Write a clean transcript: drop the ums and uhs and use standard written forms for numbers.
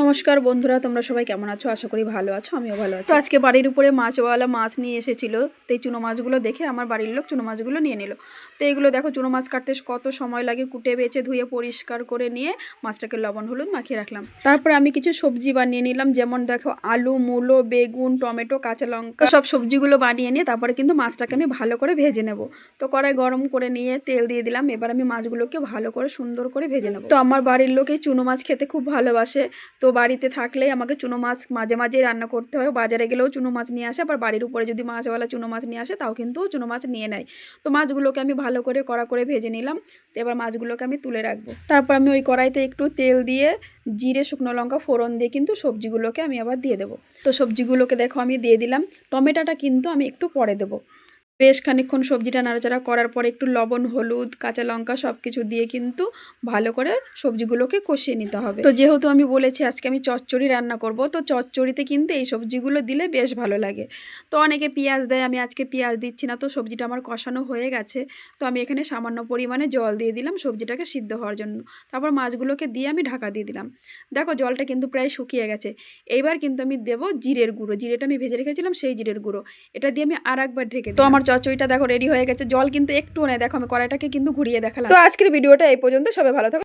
নমস্কার বন্ধুরা, তোমরা সবাই কেমন আছো? আশা করি ভালো আছো, আমিও ভালো আছি। আজকে বাড়ির উপরে মাছওয়ালা মাছ নিয়ে এসেছিলো, তো এই চুনো মাছগুলো দেখে আমার বাড়ির লোক চুনো মাছগুলো নিয়ে নিল। তো এইগুলো দেখো, চুনো মাছ কাটতে কত সময় লাগে, কুটে বেছে ধুয়ে পরিষ্কার করে নিয়ে মাছটাকে লবণ হলুদ মাখিয়ে রাখলাম। তারপরে আমি কিছু সবজি বানিয়ে নিলাম, যেমন দেখো আলু, মূলো, বেগুন, টমেটো, কাঁচা লঙ্কা, সব সবজিগুলো বানিয়ে নিয়ে তারপরে কিন্তু মাছটাকে আমি ভালো করে ভেজে নেব। তো কড়াই গরম করে নিয়ে তেল দিয়ে দিলাম। এবার আমি মাছগুলোকে ভালো করে সুন্দর করে ভেজে নেব। তো আমার বাড়ির লোক এই চুনো মাছ খেতে খুব ভালোবাসে। তো বাড়িতে থাকলেই আমাকে চুনো মাছ মাঝে মাঝেই রান্না করতে হয়। বাজারে গেলেও চুনো মাছ নিয়ে আসে, আবার বাড়ির উপরে যদি মাছওয়ালা চুনো মাছ নিয়ে আসে তাও কিন্তু চুনো মাছ নিয়ে নেয়। তো মাছগুলোকে আমি ভালো করে কড়া করে ভেজে নিলাম। তো এবার মাছগুলোকে আমি তুলে রাখবো। তারপর আমি ওই কড়াইতে একটু তেল দিয়ে জিরে, শুকনো লঙ্কা ফোড়ন দিয়ে কিন্তু সবজিগুলোকে আমি আবার দিয়ে দেবো। তো সবজিগুলোকে দেখো আমি দিয়ে দিলাম। টমেটোটা কিন্তু আমি একটু পরে দেবো। বেশ খানিকক্ষণ সবজিটা নাড়াচাড়া করার পরে একটু লবণ, হলুদ, কাঁচা লঙ্কা সব কিছু দিয়ে কিন্তু ভালো করে সবজিগুলোকে কষিয়ে নিতে হবে। তো যেহেতু আমি বলেছি আজকে আমি চচ্চড়ি রান্না করব, তো চচ্চড়িতে কিন্তু এই সবজিগুলো দিলে বেশ ভালো লাগে। তো অনেকে পেঁয়াজ দেয়, আমি আজকে পেঁয়াজ দিচ্ছি না। তো সবজিটা আমার কষানো হয়ে গেছে। তো আমি এখানে সামান্য পরিমাণে জল দিয়ে দিলাম সবজিটাকে সিদ্ধ হওয়ার জন্য। তারপর মাছগুলোকে দিয়ে আমি ঢাকা দিয়ে দিলাম। দেখো জলটা কিন্তু প্রায় শুকিয়ে গেছে। এইবার কিন্তু আমি দেবো জিরের গুঁড়ো, জিরেটা আমি ভেজে রেখেছিলাম সেই জিরের গুঁড়ো। এটা দিয়ে আমি আর একবার ঢেকে দিই। তো আমার চচ্চড়িটা দেখো রেডি হয়ে গেছে। জল কিন্তু একটু নেই, দেখো আমি কড়াইটাকে কিন্তু ঘুরিয়ে দেখালাম। তো আজকের ভিডিওটা এই পর্যন্ত, সবাই ভালো থাকো।